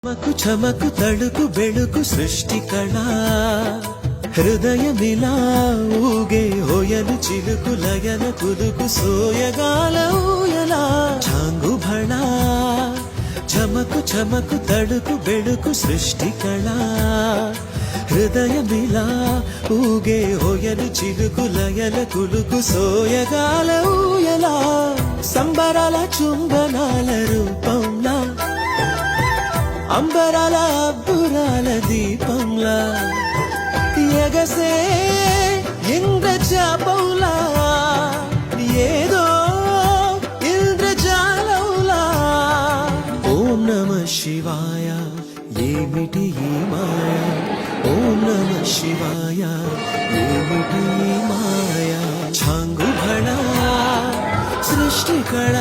చమకు చమకు తడుకు బెళుకు సృష్టి కళ హృదయమిలా ఊగే హోయలు చిలుకు లయల కులుకు సోయగాల ఊయలా చాంగు భళ చమకు చమకు తడుకు బెళుకు సృష్టి కళ హృదయమిలా ఊగే హోయలు చిలుకు లయల కులుకు సోయగాల ఊయలా సంబరాల చుంబనాల రూపంలా అంబరాల అబ్బురాల దీపంలా ఎగసే ఇంద్రజాపంలా ఏదో ఇంద్రజాలంలా ఓం నమః శివాయ ఏమిటి ఈ మాయ ఓం నమః శివాయ ఏమిటి ఈ మాయ ఛాంగు భళ సృష్టి కళ